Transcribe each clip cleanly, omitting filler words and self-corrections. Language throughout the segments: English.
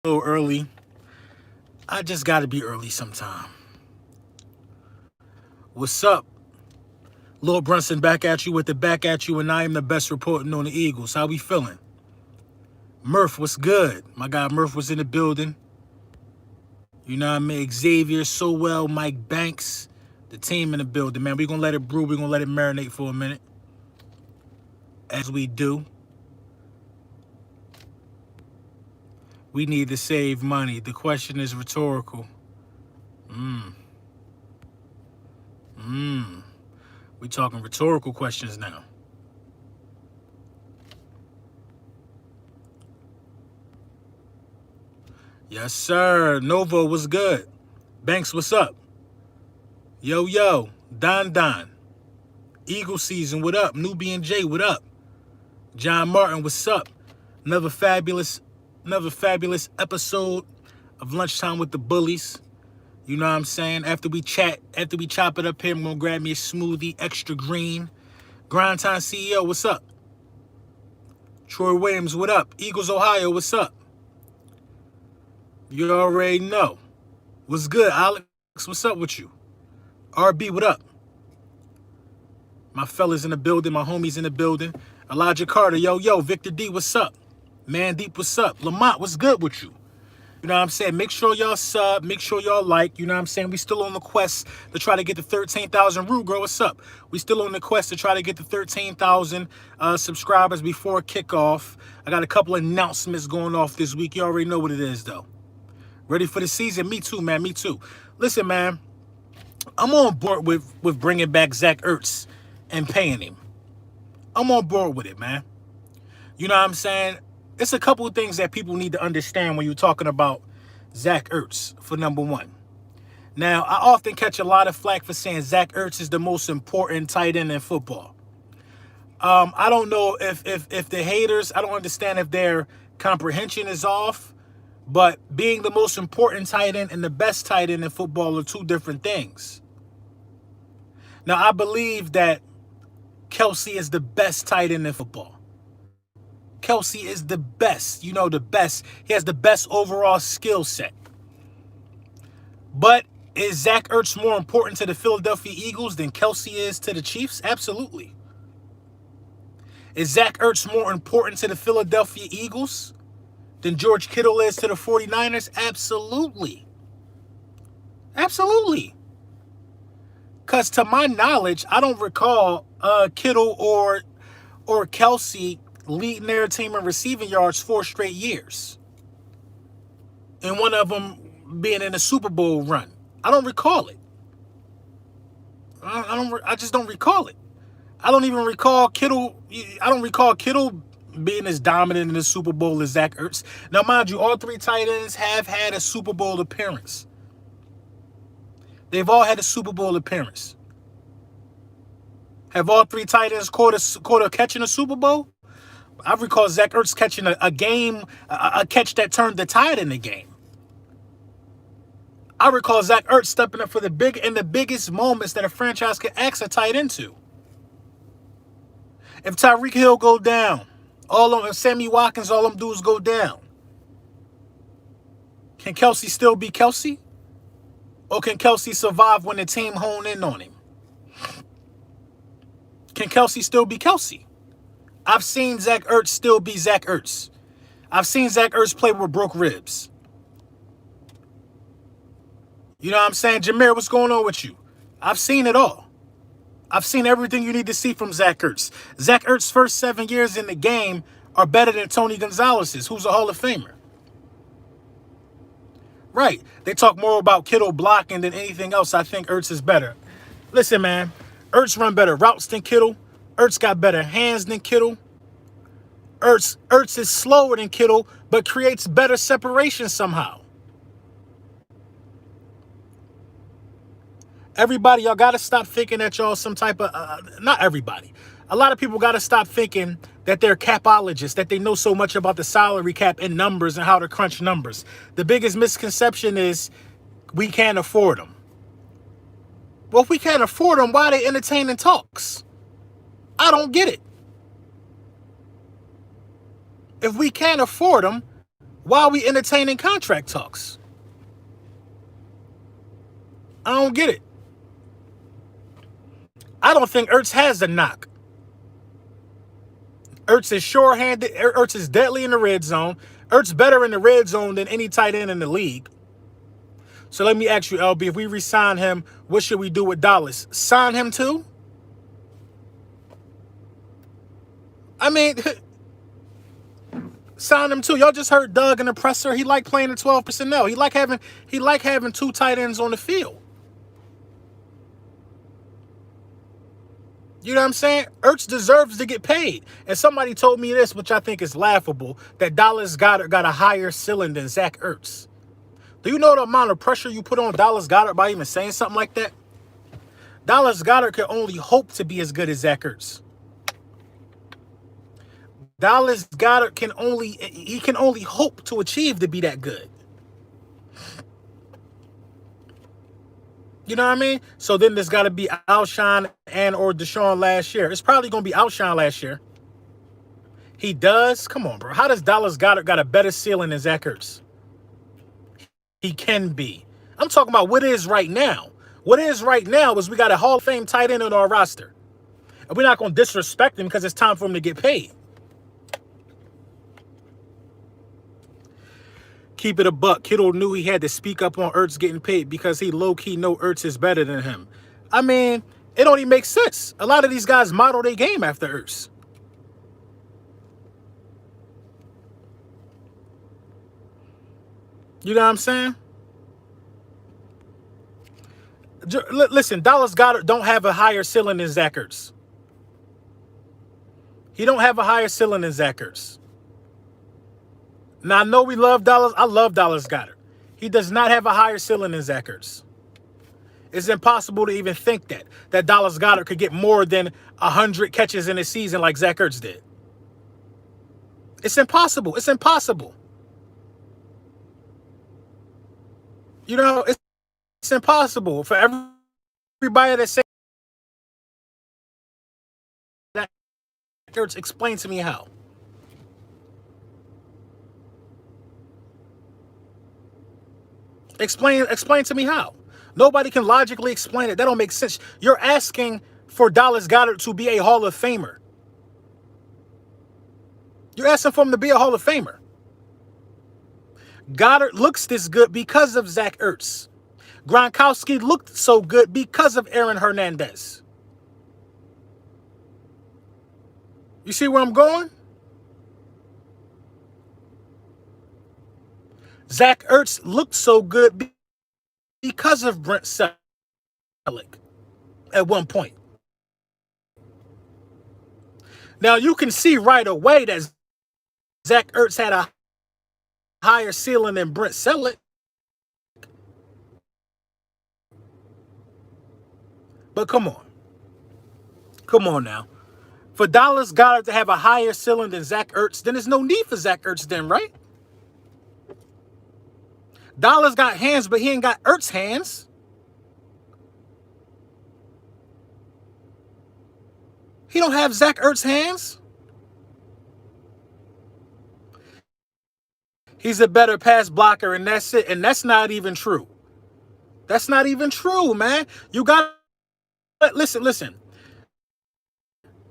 A little early. I just got to be early sometime. What's up? Lil Brunson back at you with the back at you, and I am the best reporting on the Eagles. How we feeling? Murph, what's good? My guy Murph was in the building. You know what I mean? Xavier, Sowell, Mike Banks, the team in the building, man. We're going to let it brew. We're going to let it marinate for a minute. As we do. We need to save money. The question is rhetorical. We talking rhetorical questions now. Yes, sir. Nova, what's good? Banks, what's up? Yo, yo. Don Don. Eagle season, what up? Nubian J, what up? John Martin, what's up? Another fabulous episode of Lunchtime with the Bullies. You know what I'm saying? After we chop it up here, I'm gonna grab me a smoothie, extra green. Grind Time CEO, what's up? Troy Williams, what up? Eagles Ohio, what's up? You already know. What's good, Alex? What's up with you? RB, what up? My fellas in the building, my homies in the building. Elijah Carter, yo. Victor D, what's up? Man Deep, what's up? Lamont, what's good with you? You know what I'm saying? Make sure y'all sub. Make sure y'all like. You know what I'm saying? We still on the quest to try to get to 13,000. Rude Girl, what's up? We still on the quest to try to get to 13,000 subscribers before kickoff. I got a couple of announcements going off this week. You already know what it is, though. Ready for the season? Me too, man. Me too. Listen, man. I'm on board with bringing back Zach Ertz and paying him. I'm on board with it, man. You know what I'm saying? It's a couple of things that people need to understand when you're talking about Zach Ertz, for number one. Now, I often catch a lot of flack for saying Zach Ertz is the most important tight end in football. I don't know if the haters, I don't understand if their comprehension is off, but being the most important tight end and the best tight end in football are two different things. Now, I believe that Kelsey is the best tight end in football. Kelsey is the best, the best. He has the best overall skill set. But is Zach Ertz more important to the Philadelphia Eagles than Kelsey is to the Chiefs? Absolutely. Is Zach Ertz more important to the Philadelphia Eagles than George Kittle is to the 49ers? Absolutely. Absolutely. Because to my knowledge, I don't recall Kittle or Kelsey leading their team in receiving yards 4 straight years. And one of them being in a Super Bowl run. I don't recall it. I just don't recall it. I don't even recall Kittle. I don't recall Kittle being as dominant in the Super Bowl as Zach Ertz. Now, mind you, all 3 tight ends have had a Super Bowl appearance. They've all had a Super Bowl appearance. Have all 3 tight ends caught a catch in a Super Bowl? I recall Zach Ertz catching a catch that turned the tide in the game. I recall Zach Ertz stepping up for the biggest moments that a franchise could ask a tight end to. If Tyreek Hill go down, if Sammy Watkins, all them dudes go down, can Kelsey still be Kelsey? Or can Kelsey survive when the team hone in on him? Can Kelsey still be Kelsey? I've seen Zach Ertz still be Zach Ertz. I've seen Zach Ertz play with broke ribs. You know what I'm saying? Jameer, what's going on with you? I've seen it all. I've seen everything you need to see from Zach Ertz. Zach Ertz's first 7 years in the game are better than Tony Gonzalez's, who's a Hall of Famer. Right. They talk more about Kittle blocking than anything else. I think Ertz is better. Listen, man. Ertz run better routes than Kittle. Ertz got better hands than Kittle. Ertz is slower than Kittle, but creates better separation somehow. Everybody, y'all got to stop thinking that y'all some type of... not everybody. A lot of people got to stop thinking that they're capologists, that they know so much about the salary cap and numbers and how to crunch numbers. The biggest misconception is we can't afford them. Well, if we can't afford them, why are they entertaining talks? I don't get it. If we can't afford them, Why are we entertaining contract talks? I don't get it. I don't think Ertz has the knock. Ertz is sure-handed. Ertz is deadly in the red zone. Ertz better in the red zone than any tight end in the league. So let me ask you, LB, if we re-sign him, what should we do with Dallas? Sign him too? I mean, sign him too. Y'all just heard Doug in the presser. He like playing the 12 personnel. He like having two tight ends on the field. You know what I'm saying? Ertz deserves to get paid. And somebody told me this, which I think is laughable, that Dallas Goedert got a higher ceiling than Zach Ertz. Do you know the amount of pressure you put on Dallas Goedert by even saying something like that? Dallas Goedert can only hope to be as good as Zach Ertz. Dallas Goedert can only hope to achieve to be that good. You know what I mean? So then there's got to be Alshon and or Deshaun last year. It's probably going to be Alshon last year. He does? Come on, bro. How does Dallas Goedert got a better ceiling than Zach Ertz? He can be. I'm talking about what is right now. What is right now is we got a Hall of Fame tight end on our roster. And we're not going to disrespect him because it's time for him to get paid. Keep it a buck. Kittle knew he had to speak up on Ertz getting paid because he low-key know Ertz is better than him. I mean, it don't even make sense. A lot of these guys model their game after Ertz. You know what I'm saying? Listen, Dallas Goedert don't have a higher ceiling than Zach Ertz. He don't have a higher ceiling than Zach Ertz. Now, I know we love Dallas. I love Dallas Goedert. He does not have a higher ceiling than Zach Ertz. It's impossible to even think that Dallas Goedert could get more than 100 catches in a season like Zach Ertz did. It's impossible. It's impossible. You know, it's impossible for everybody that says that Ertz. Explain to me how. Explain to me how. Nobody can logically explain it. That don't make sense. You're asking for Dallas Goedert to be a Hall of Famer. You're asking for him to be a Hall of Famer. Goddard looks this good because of Zach Ertz. Gronkowski looked so good because of Aaron Hernandez. You see where I'm going? Zach Ertz looked so good because of Brent Selleck at one point. Now, you can see right away that Zach Ertz had a higher ceiling than Brent Selleck. But come on. Come on now. For Dallas Goedert to have a higher ceiling than Zach Ertz, then there's no need for Zach Ertz then, right? Dallas got hands, but he ain't got Ertz hands. He don't have Zach Ertz hands. He's a better pass blocker, and that's it. And that's not even true. That's not even true, man. You got to listen.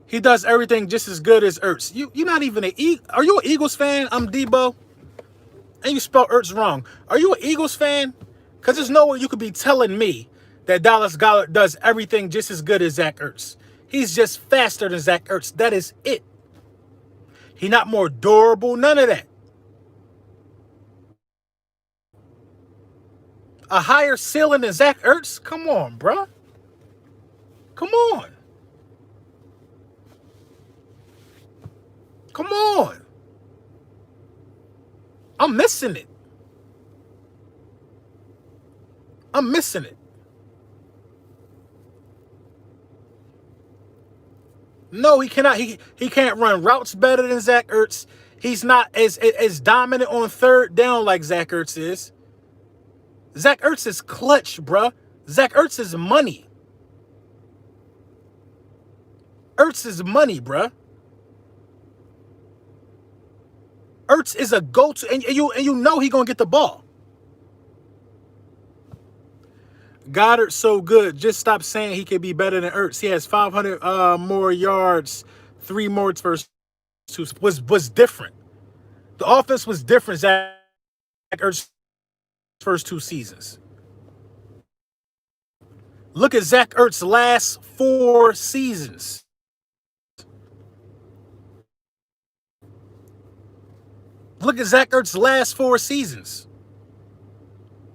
He does everything just as good as Ertz. You're not even are you an Eagles fan? I'm Debo. And you spelled Ertz wrong. Are you an Eagles fan? Because there's no way you could be telling me that Dallas Goedert does everything just as good as Zach Ertz. He's just faster than Zach Ertz. That is it. He's not more durable. None of that. A higher ceiling than Zach Ertz? Come on, bro. Come on. Come on. I'm missing it. I'm missing it. No, he cannot. He can't run routes better than Zach Ertz. He's not as dominant on third down like Zach Ertz is. Zach Ertz is clutch, bruh. Zach Ertz is money. Ertz is money, bruh. Ertz is a go-to, and you know he gonna get the ball. Goddard's so good. Just stop saying he could be better than Ertz. He has 500 more yards, 3 more first two. Was different. The offense was different. Zach Ertz first 2 seasons. Look at Zach Ertz's last 4 seasons. Look at Zach Ertz's last 4 seasons.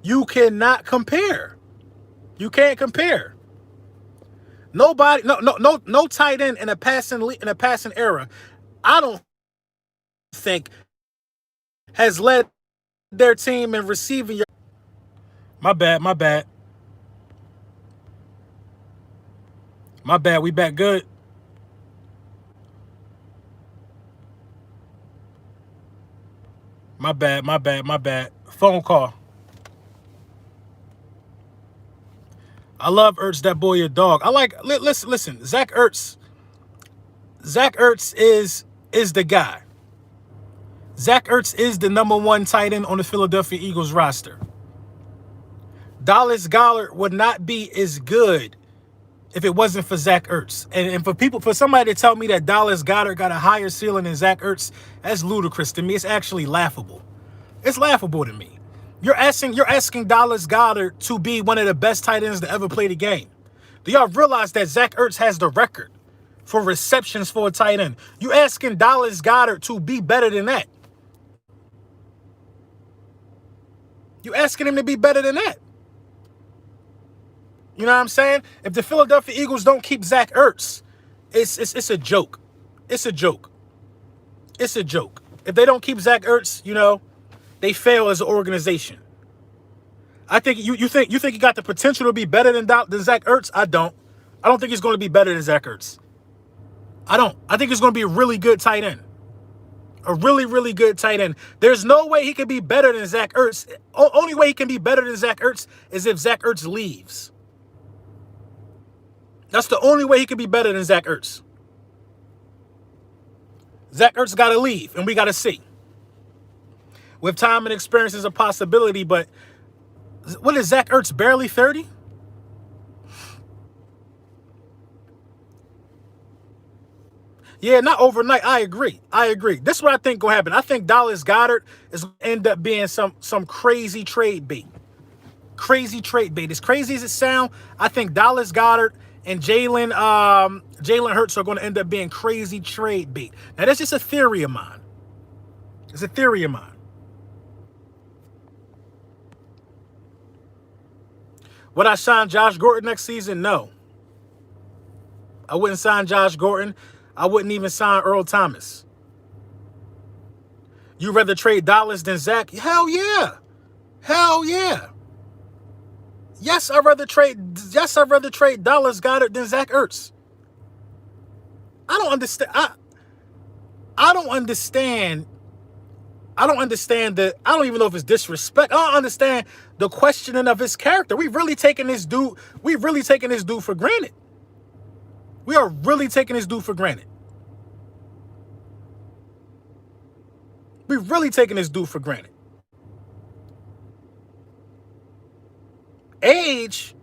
You cannot compare. You can't compare. Nobody, no tight end in a passing era, I don't think has led their team in receiving. My bad. We back good. My bad. Phone call. I love Ertz, that boy a dog. I like, listen, Zach Ertz is the guy. Zach Ertz is the #1 tight end on the Philadelphia Eagles roster. Dallas Goedert would not be as good if it wasn't for Zach Ertz. And for somebody to tell me that Dallas Goedert got a higher ceiling than Zach Ertz, that's ludicrous to me. It's actually laughable. It's laughable to me. You're asking Dallas Goedert to be one of the best tight ends to ever play the game. Do y'all realize that Zach Ertz has the record for receptions for a tight end? You asking Dallas Goedert to be better than that? You asking him to be better than that? You know what I'm saying? If the Philadelphia Eagles don't keep Zach Ertz, it's a joke. It's a joke. It's a joke. If they don't keep Zach Ertz, they fail as an organization. I think you think he got the potential to be better than Zach Ertz. I don't think he's going to be better than Zach Ertz. I don't. I think he's going to be a really good tight end. A really, really good tight end. There's no way he can be better than Zach Ertz. Only way he can be better than Zach Ertz is if Zach Ertz leaves. That's the only way he can be better than Zach Ertz. Zach Ertz got to leave, and we got to see. With time and experience is a possibility, but what is Zach Ertz, barely 30? Yeah, not overnight. I agree. This is what I think will happen. I think Dallas Goedert is going to end up being some crazy trade bait. Crazy trade bait. As crazy as it sounds, I think Dallas Goedert and Jalen Hurts are going to end up being crazy trade bait. Now, that's just a theory of mine. It's a theory of mine. Would I sign Josh Gordon next season? No. I wouldn't sign Josh Gordon. I wouldn't even sign Earl Thomas. You rather trade Dallas than Zach? Hell yeah. Hell yeah. Yes, I'd rather trade Dallas Goedert than Zach Ertz. I don't understand. I don't understand. I don't even know if it's disrespect. I don't understand the questioning of his character. We've really taken this dude for granted. We are really taking this dude for granted. We've really taken this dude for granted. Age.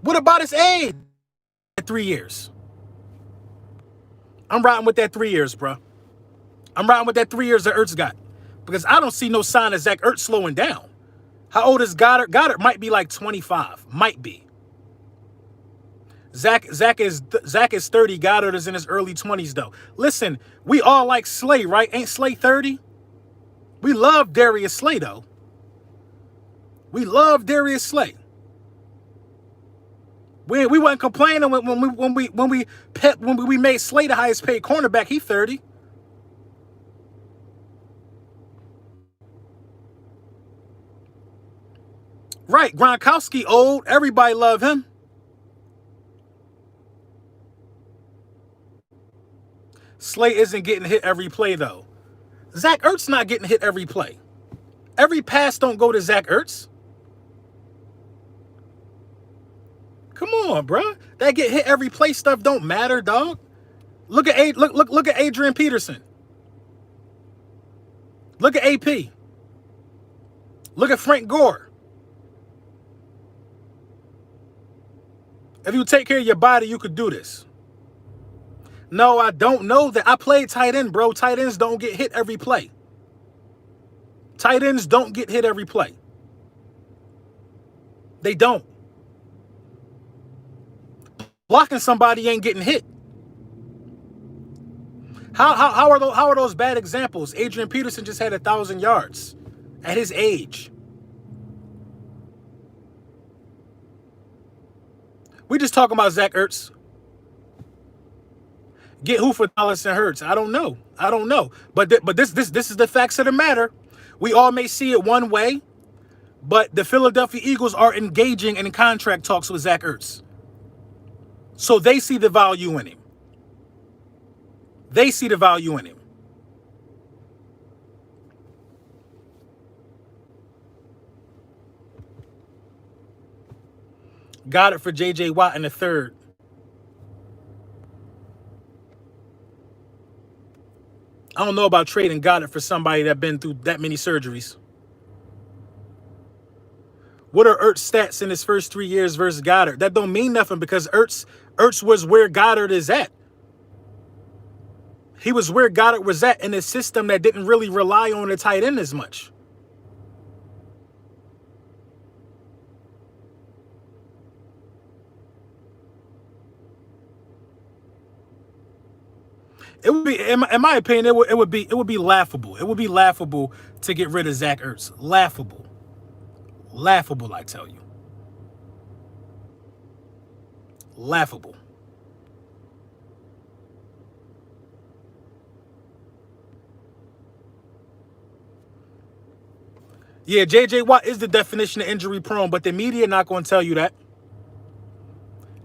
What about his age? 3 years. I'm riding with that 3 years, bro. I'm riding with that 3 years that Ertz got. Because I don't see no sign of Zach Ertz slowing down. How old is Goddard? Goddard might be like 25. Might be. Zach is 30. Goddard is in his early 20s, though. Listen, we all like Slay, right? Ain't Slay 30? We love Darius Slay, though. We love Darius Slay. We wasn't complaining when we made Slay the highest paid cornerback. He 30. Right, Gronkowski old. Everybody love him. Slay isn't getting hit every play, though. Zach Ertz not getting hit every play. Every pass don't go to Zach Ertz. Come on, bro. That get hit every play stuff don't matter, dog. Look at Adrian Peterson. Look at AP. Look at Frank Gore. If you take care of your body, you could do this. No, I don't know that. I played tight end, bro. Tight ends don't get hit every play. Tight ends don't get hit every play. They don't. Blocking somebody ain't getting hit. How are those bad examples? Adrian Peterson just had 1,000 yards at his age. We just talking about Zach Ertz. Get who for Dallas and Hurts? I don't know. But this is the facts of the matter. We all may see it one way, but the Philadelphia Eagles are engaging in contract talks with Zach Ertz. So they see the value in him. They see the value in him. Got it for J.J. Watt in the third. I don't know about trading Goddard for somebody that been through that many surgeries. What are Ertz stats in his first 3 years versus Goddard? That don't mean nothing because Ertz was where Goddard is at. He was where Goddard was at in a system that didn't really rely on the tight end as much. It would be, in my opinion, it would be laughable. It would be laughable to get rid of Zach Ertz. Laughable. Laughable, I tell you. Laughable. Yeah, J.J. Watt is the definition of injury prone, but the media not going to tell you that.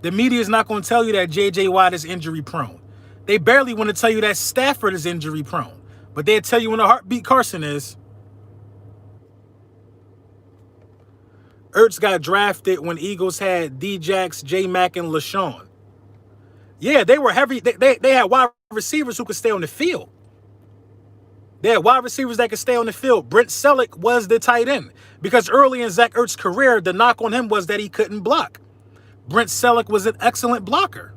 The media is not going to tell you that J.J. Watt is injury prone. They barely want to tell you that Stafford is injury prone, but they'll tell you in a heartbeat Carson is. Ertz got drafted when Eagles had D-Jax, J-Mac, and LaShawn. Yeah, they were heavy. They had wide receivers who could stay on the field. They had wide receivers that could stay on the field. Brent Selleck was the tight end because early in Zach Ertz's career, the knock on him was that he couldn't block. Brent Selleck was an excellent blocker.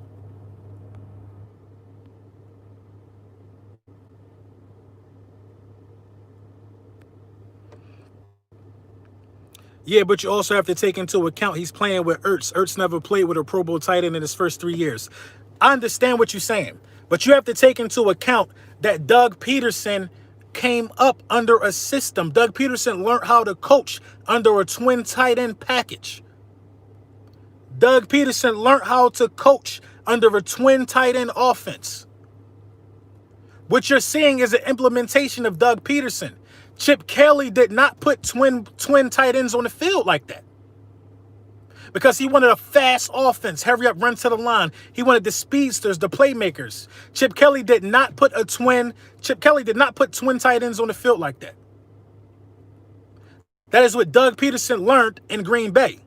Yeah, but you also have to take into account he's playing with Ertz. Ertz never played with a Pro Bowl tight end in his first 3 years. I understand what you're saying, but you have to take into account that Doug Peterson came up under a system. Doug Peterson learned how to coach under a twin tight end package. Doug Peterson learned how to coach under a twin tight end offense. What you're seeing is an implementation of Doug Peterson. Chip Kelly did not put twin tight ends on the field like that because he wanted a fast offense, hurry up, run to the line. He wanted the speedsters, the playmakers. Chip Kelly did not put twin tight ends on the field like that. That is what Doug Peterson learned in Green Bay.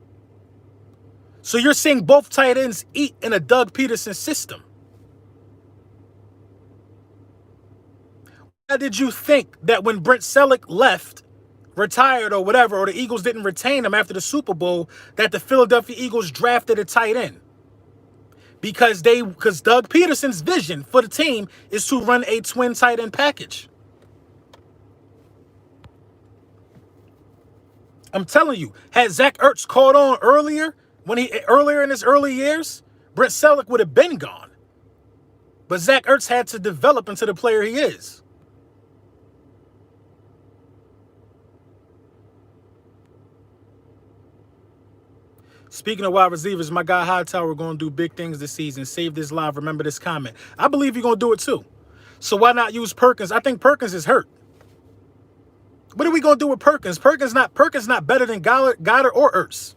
So you're seeing both tight ends eat in a Doug Peterson system. Why did you think that when Brent Selleck left, retired or whatever, or the Eagles didn't retain him after the Super Bowl, that the Philadelphia Eagles drafted a tight end? Because Doug Peterson's vision for the team is to run a twin tight end package. I'm telling you, had Zach Ertz caught on earlier in his early years, Brent Selleck would have been gone. But Zach Ertz had to develop into the player he is. Speaking of wide receivers, my guy Hightower going to do big things this season. Save this live. Remember this comment. I believe you're going to do it too. So why not use Perkins? I think Perkins is hurt. What are we going to do with Perkins? Perkins not better than Goddard or Ertz.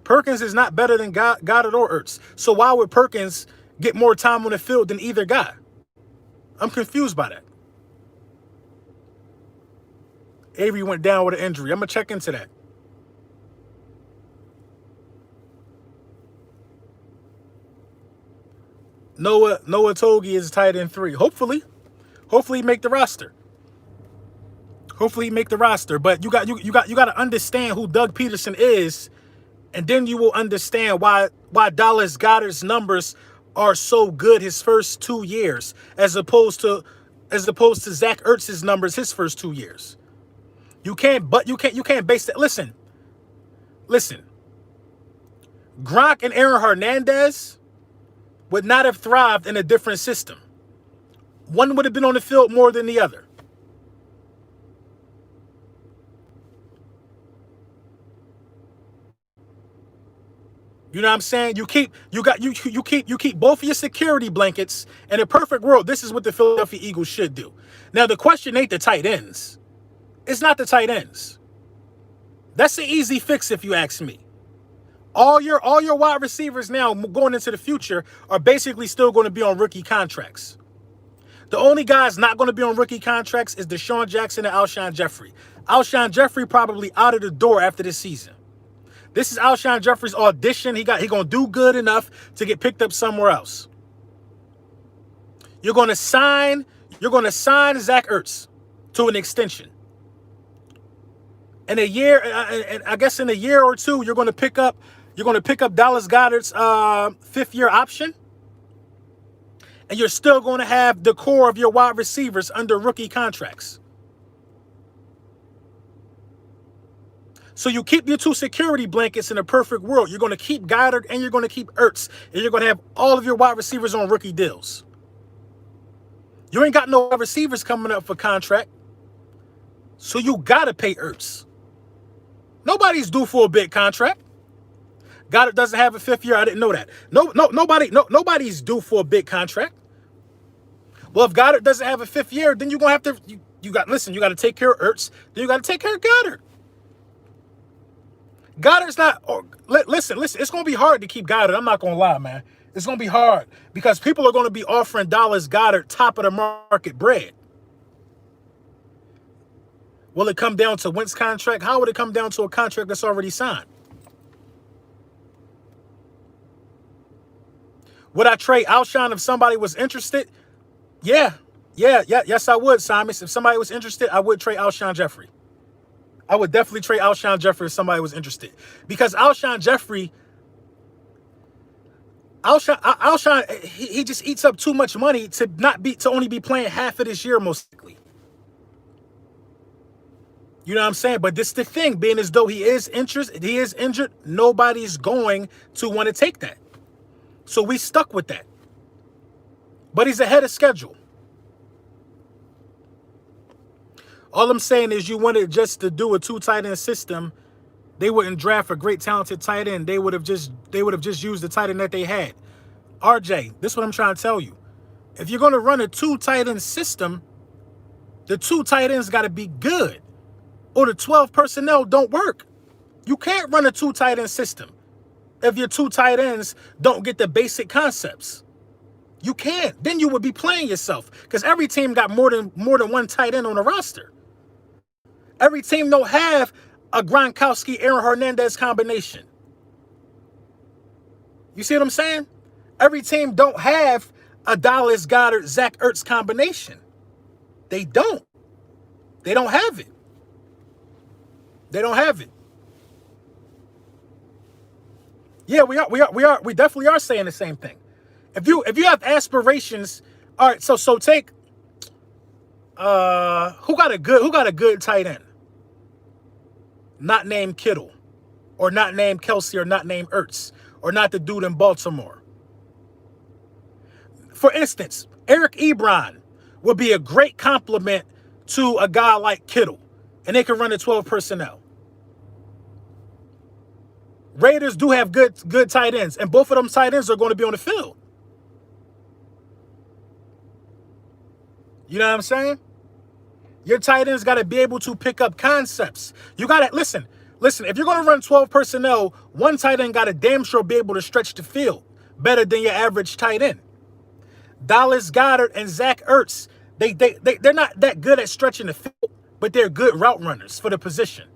Perkins is not better than Goddard or Ertz. So why would Perkins get more time on the field than either guy? I'm confused by that. Avery went down with an injury. I'm going to check into that. Noah Togi is tight end 3. Hopefully he make the roster. Hopefully he make the roster. But you got to understand who Doug Peterson is, and then you will understand why Dallas Goedert's numbers are so good his first 2 years, as opposed to Zach Ertz's numbers his first 2 years. You can't base that. Listen. Gronk and Aaron Hernandez would not have thrived in a different system. One would have been on the field more than the other. You know what I'm saying? You keep both of your security blankets. In a perfect world, this is what the Philadelphia Eagles should do. Now, the question ain't the tight ends. It's not the tight ends. That's an easy fix if you ask me. All your wide receivers now going into the future are basically still going to be on rookie contracts. The only guys not going to be on rookie contracts is Deshaun Jackson and Alshon Jeffrey. Alshon Jeffrey probably out of the door after this season. This is Alshon Jeffrey's audition. He going to do good enough to get picked up somewhere else. You're going to sign Zach Ertz to an extension. In a year, and I guess in a year or two, you're going to pick up Dallas Goedert's 5th-year option, and you're still going to have the core of your wide receivers under rookie contracts. So you keep your 2 security blankets in a perfect world. You're going to keep Goedert and you're going to keep Ertz, and you're going to have all of your wide receivers on rookie deals. You ain't got no wide receivers coming up for contract, so you got to pay Ertz. Nobody's due for a big contract. Goddard doesn't have a 5th year. I didn't know that. Nobody's due for a big contract. Well, if Goddard doesn't have a 5th year, then you're gonna have to. You got to take care of Ertz. Then you got to take care of Goddard. Goddard's not. Listen. It's gonna be hard to keep Goddard. I'm not gonna lie, man. It's gonna be hard because people are gonna be offering Dallas Goedert top of the market bread. Will it come down to Wentz contract? How would it come down to a contract that's already signed? Would I trade Alshon if somebody was interested? Yes, I would, Simon. If somebody was interested, I would trade Alshon Jeffrey. I would definitely trade Alshon Jeffrey if somebody was interested. Because Alshon Jeffrey, he just eats up too much money to only be playing half of this year, most likely. You know what I'm saying? But this is the thing, being as though he is injured, nobody's going to want to take that. So we stuck with that. But he's ahead of schedule. All I'm saying is you wanted just to do a 2 tight end system. They wouldn't draft a great talented tight end. They would have just used the tight end that they had. RJ, this is what I'm trying to tell you. If you're going to run a 2 tight end system, the 2 tight ends got to be good, or the 12 personnel don't work. You can't run a 2 tight end system if your 2 tight ends don't get the basic concepts. You can't. Then you would be playing yourself, because every team got more than 1 tight end on the roster. Every team don't have a Gronkowski, Aaron Hernandez combination. You see what I'm saying? Every team don't have a Dallas Goedert, Zach Ertz combination. They don't. They don't have it. They don't have it. Yeah, we definitely are saying the same thing. If you have aspirations, all right. So take who got a good tight end? Not named Kittle, or not named Kelsey, or not named Ertz, or not the dude in Baltimore. For instance, Eric Ebron would be a great compliment to a guy like Kittle, and they could run a 12 personnel. Raiders do have good tight ends, and both of them tight ends are going to be on the field. You know what I'm saying? Your tight ends got to be able to pick up concepts. You got to listen. If you're going to run 12 personnel, one tight end got to damn sure be able to stretch the field better than your average tight end. Dallas Goedert and Zach Ertz, they're not that good at stretching the field, but they're good route runners for the position.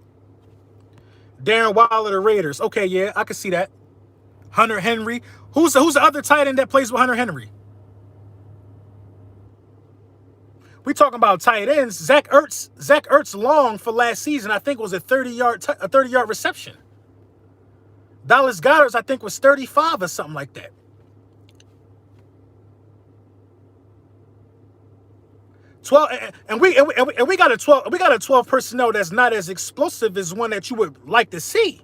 Darren Waller, the Raiders. Okay, yeah, I can see that. Hunter Henry. Who's the other tight end that plays with Hunter Henry? We talking about tight ends. Zach Ertz long for last season, I think, was a 30-yard reception. Dallas Goedert's, I think, was 35 or something like that. 12, and we got a 12 personnel that's not as explosive as one that you would like to see.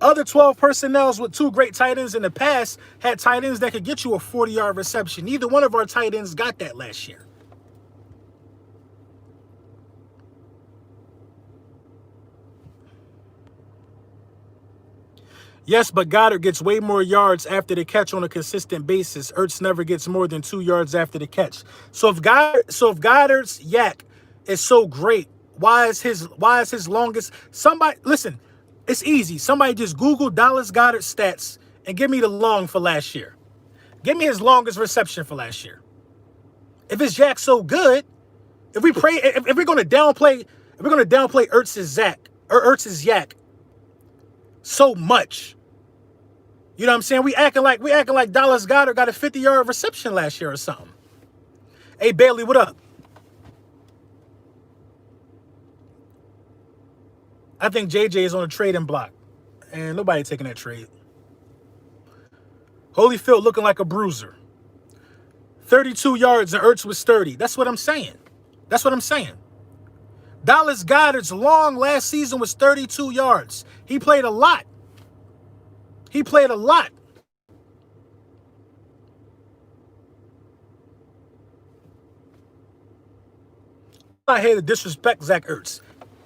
Other 12 personnels with 2 great tight ends in the past had tight ends that could get you a 40-yard reception. Neither one of our tight ends got that last year. Yes, but Goddard gets way more yards after the catch on a consistent basis. Ertz never gets more than 2 yards after the catch. So if Goddard's yak is so great, why is his longest? Somebody listen, it's easy. Somebody just Google Dallas Goedert stats and give me the long for last year. Give me his longest reception for last year. If his yak so good, if we're gonna downplay Ertz's yak so much. You know what I'm saying? We acting like Dallas Goedert got a 50-yard reception last year or something. Hey Bailey, what up? I think JJ is on a trading block. And nobody taking that trade. Holyfield looking like a bruiser. 32 yards and Ertz was 30. That's what I'm saying. That's what I'm saying. Dallas Goedert's long last season was 32 yards. He played a lot. He played a lot. I hate to disrespect Zach Ertz.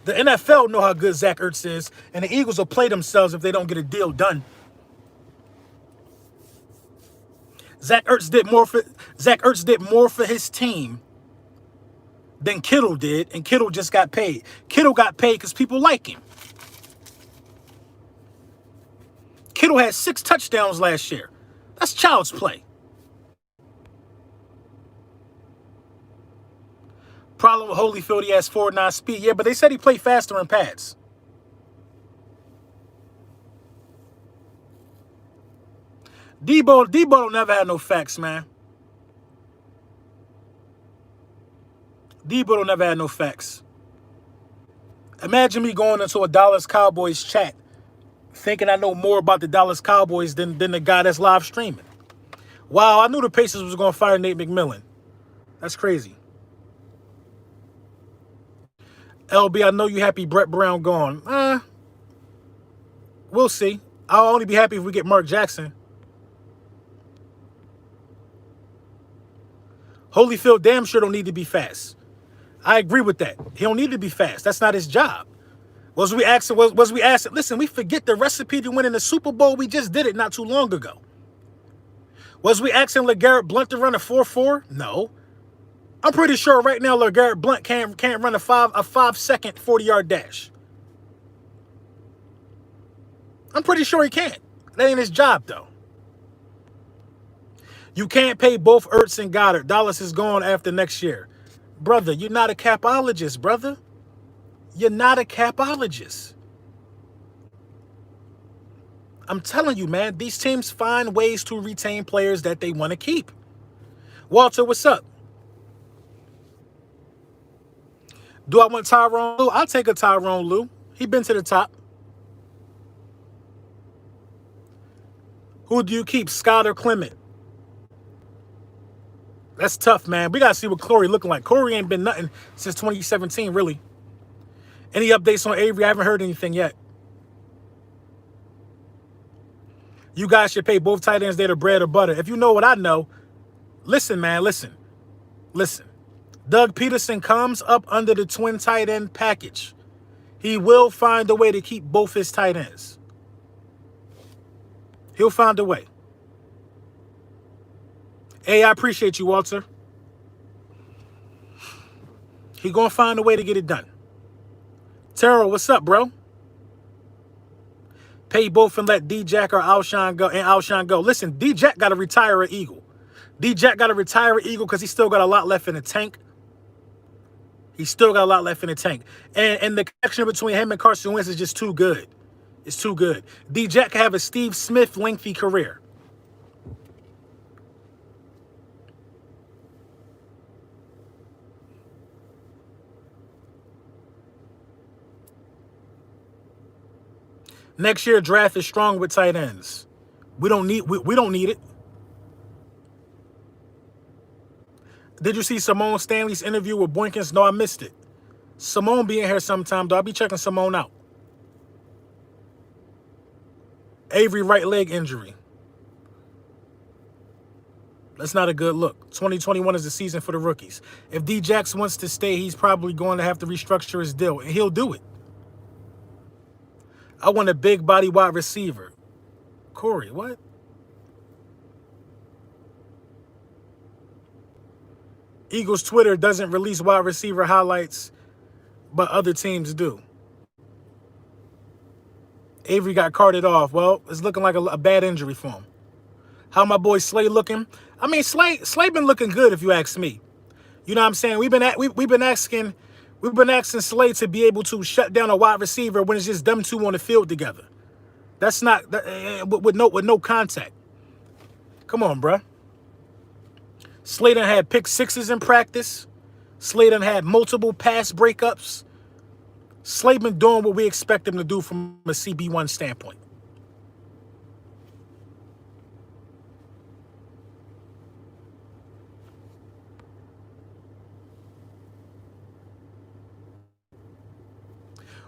The NFL know how good Zach Ertz is, and the Eagles will play themselves if they don't get a deal done. Zach Ertz did more for his team than Kittle did, and Kittle just got paid. Kittle got paid because people like him. Kittle had 6 touchdowns last year. That's child's play. Problem with Holyfield, he has 4.9 speed. Yeah, but they said he played faster in pads. Debo don't never had no facts, man. Debo don't never had no facts. Imagine me going into a Dallas Cowboys chat thinking I know more about the Dallas Cowboys than the guy that's live streaming. Wow, I knew the Pacers was going to fire Nate McMillan. That's crazy. LB, I know you happy Brett Brown gone. We'll see. I'll only be happy if we get Mark Jackson. Holyfield damn sure don't need to be fast. I agree with that. He don't need to be fast. That's not his job. Was we asking? Listen, we forget the recipe to winning the Super Bowl. We just did it not too long ago. Was we asking LeGarrette Blount to run a 4.4? No. I'm pretty sure right now LeGarrette Blount can't run a 5-second 40-yard dash. I'm pretty sure he can't. That ain't his job, though. You can't pay both Ertz and Goddard. Dallas is gone after next year. Brother, you're not a capologist, brother. You're not a capologist. I'm telling you, man, these teams find ways to retain players that they want to keep. Walter, what's up? Do I want Tyronn Lue? I'll take a Tyronn Lue. He been to the top. Who do you keep, Scott or Clement? That's tough, man. We got to see what Corey looking like. Corey ain't been nothing since 2017, really. Any updates on Avery? I haven't heard anything yet. You guys should pay both tight ends their bread or butter. If you know what I know, listen, man, listen. Doug Peterson comes up under the twin tight end package. He will find a way to keep both his tight ends. He'll find a way. Hey, I appreciate you, Walter. He gonna find a way to get it done. Terrell, what's up, bro? Pay both and let D-Jack or Alshon go. Listen, D-Jack got to retire an Eagle. D-Jack got to retire an Eagle because he still got a lot left in the tank. He's still got a lot left in the tank. And the connection between him and Carson Wentz is just too good. It's too good. D-Jack can have a Steve Smith lengthy career. Next year, draft is strong with tight ends. We don't need it. Did you see Simone Stanley's interview with Boykins? No, I missed it. Simone be in here sometime, though. I'll be checking Simone out. Avery right leg injury. That's not a good look. 2021 is the season for the rookies. If D. Jax wants to stay, he's probably going to have to restructure his deal, and he'll do it. I want a big body wide receiver. Corey, what? Eagles Twitter doesn't release wide receiver highlights, but other teams do. Avery got carted off. Well, it's looking like a bad injury for him. How my boy Slay looking? I mean, Slay been looking good if you ask me. You know what I'm saying? We've been asking Slay to be able to shut down a wide receiver when it's just them two on the field together. That's not with no contact. Come on, bruh. Slay done had pick sixes in practice. Slay done had multiple pass breakups. Slay been doing what we expect him to do from a CB1 standpoint.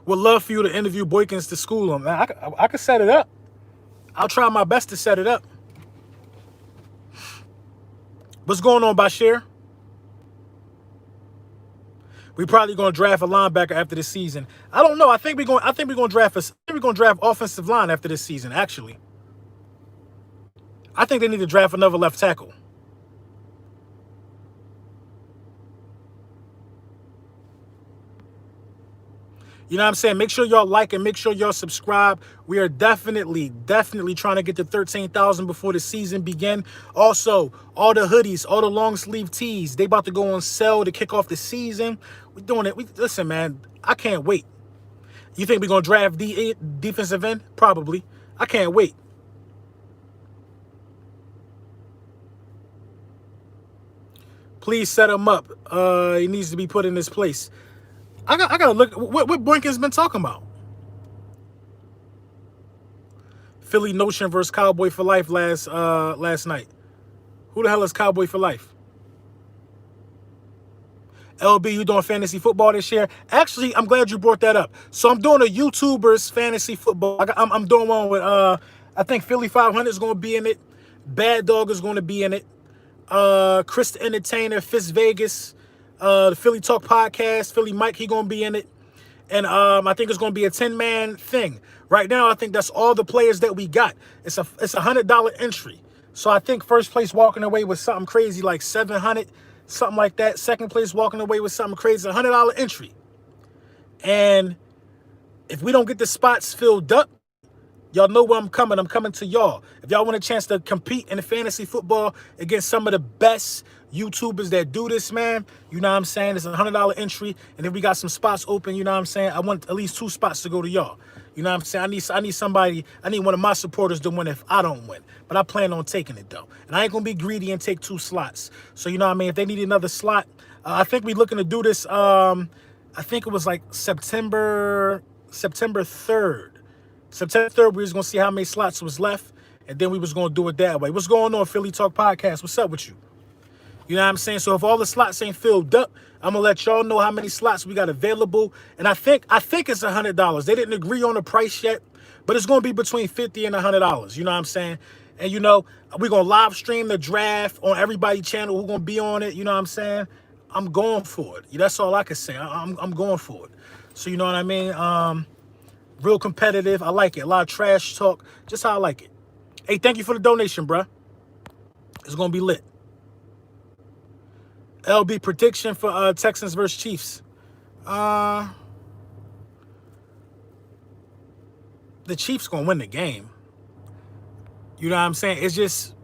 Would love for you to interview Boykins to school him. I could set it up. I'll try my best to set it up. What's going on, Bashir? We probably gonna draft a linebacker after this season. I don't know. I think we're gonna draft offensive line after this season. Actually, I think they need to draft another left tackle. You know what I'm saying? Make sure y'all like and make sure y'all subscribe. We are definitely trying to get to 13,000 before the season begin. Also, all the hoodies, all the long sleeve tees, they about to go on sale to kick off the season. We're doing it. Listen, man, I can't wait. You think we're going to draft defensive end? Probably. I can't wait. Please set him up. He needs to be put in his place. I gotta look what Boykins been talking about. Philly Notion versus Cowboy for Life last night. Who the hell is Cowboy for Life? LB, you doing fantasy football this year? Actually, I'm glad you brought that up. So I'm doing a YouTuber's fantasy football. I'm doing one with I think Philly 500 is going to be in it. Bad Dog is going to be in it. Chris the Entertainer, Fist Vegas. The Philly Talk Podcast, Philly Mike, he gonna be in it. And I think it's gonna be a 10-man thing. Right now, I think that's all the players that we got. It's a $100 entry. So I think first place walking away with something crazy like 700, something like that. Second place walking away with something crazy, $100 entry. And if we don't get the spots filled up, y'all know where I'm coming. I'm coming to y'all. If y'all want a chance to compete in the fantasy football against some of the best YouTubers that do this, man, you know what I'm saying? It's a $100 entry. And if we got some spots open, you know what I'm saying? I want at least 2 spots to go to y'all. You know what I'm saying? I need somebody, I need one of my supporters to win if I don't win. But I plan on taking it, though. And I ain't going to be greedy and take 2 slots. So, you know what I mean? If they need another slot, I think we're looking to do this, I think it was like September 3rd. September 3rd, we was going to see how many slots was left, and then we was going to do it that way. What's going on, Philly Talk Podcast? What's up with you? You know what I'm saying? So if all the slots ain't filled up, I'm going to let y'all know how many slots we got available. And I think it's $100. They didn't agree on the price yet, but it's going to be between $50 and $100. You know what I'm saying? And, you know, we're going to live stream the draft on everybody's channel who's going to be on it. You know what I'm saying? I'm going for it. That's all I can say. I'm going for it. So, you know what I mean? Real competitive. I like it. A lot of trash talk. Just how I like it. Hey, thank you for the donation, bruh. It's going to be lit. LB prediction for Texans versus Chiefs. The Chiefs going to win the game. You know what I'm saying? It's just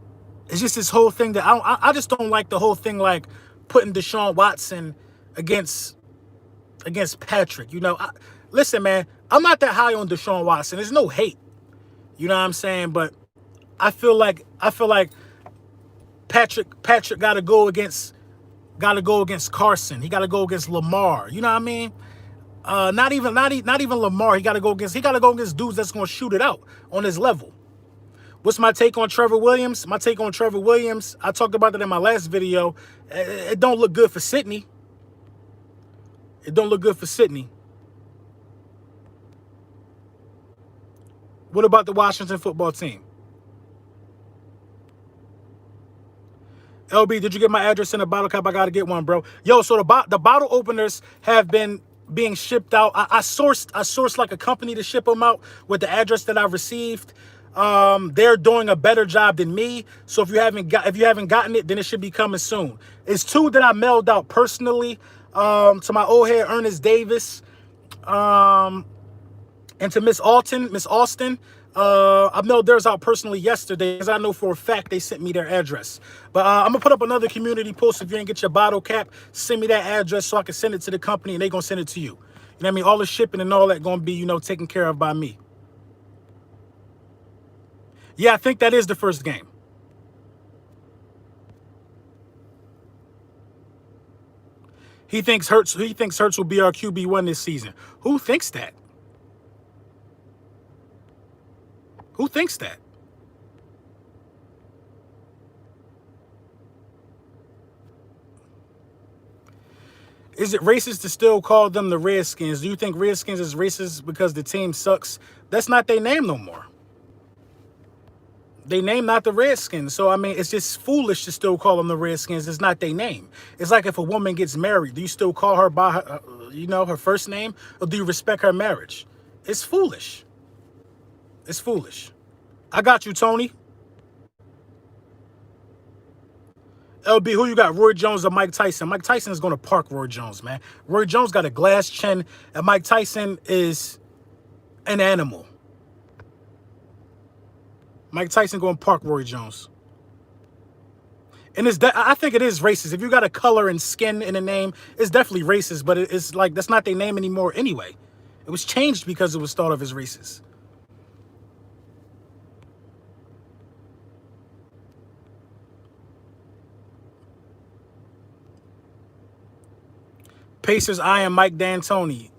this whole thing that I just don't like the whole thing, like putting Deshaun Watson against Patrick. You know, listen, man, I'm not that high on Deshaun Watson. There's no hate. You know what I'm saying? But I feel like Patrick got to go against Carson. He got to go against Lamar. You know what I mean? Not even Lamar. He got to go against dudes that's going to shoot it out on his level. What's my take on Trevor Williams? My take on Trevor Williams, I talked about that in my last video. It don't look good for Sydney. It don't look good for Sydney. What about the Washington football team? LB, did you get my address in a bottle cap? I got to get one, bro. Yo, so the bottle openers have been being shipped out. I sourced like a company to ship them out with the address that I received. They're doing a better job than me. So if you haven't gotten it, then it should be coming soon. It's 2 that I mailed out personally to my old head Ernest Davis, and to Miss Austin. I mailed theirs out personally yesterday because I know for a fact they sent me their address. But I'm going to put up another community post. If you didn't get your bottle cap, send me that address so I can send it to the company and they're going to send it to you. You know what I mean? All the shipping and all that going to be, taken care of by me. Yeah, I think that is the first game. He thinks Ertz will be our QB1 this season. Who thinks that? Who thinks that? Is it racist to still call them the Redskins? Do you think Redskins is racist because the team sucks? That's not their name no more. They name not the Redskins. So, I mean, it's just foolish to still call them the Redskins. It's not their name. It's like if a woman gets married, do you still call her by her, her first name? Or do you respect her marriage? It's foolish. It's foolish. I got you, Tony. LB, who you got, Roy Jones or Mike Tyson? Mike Tyson is going to park Roy Jones, man. Roy Jones got a glass chin, and Mike Tyson is an animal. Mike Tyson going to park Roy Jones. And I think it is racist. If you got a color and skin in the name, it's definitely racist, but it's like that's not their name anymore anyway. It was changed because it was thought of as racist. Pacers, I am Mike D'Antoni.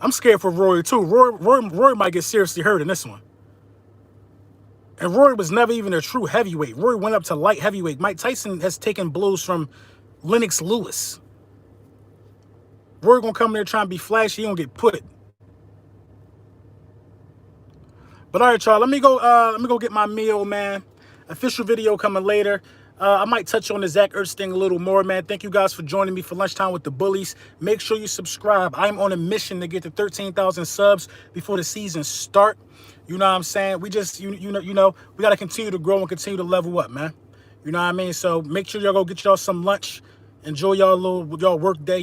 I'm scared for Roy, too. Roy might get seriously hurt in this one. And Roy was never even a true heavyweight. Roy went up to light heavyweight. Mike Tyson has taken blows from Lennox Lewis. Roy gonna come there trying to be flashy. He gonna get put. But all right, y'all. Let me go get my meal, man. Official video coming later. I might touch on the Zach Ertz thing a little more, man. Thank you guys for joining me for Lunchtime with the Bullies. Make sure you subscribe. I'm on a mission to get to 13,000 subs before the season start. You know what I'm saying? We just, we got to continue to grow and continue to level up, man. You know what I mean? So make sure y'all go get y'all some lunch. Enjoy y'all work day.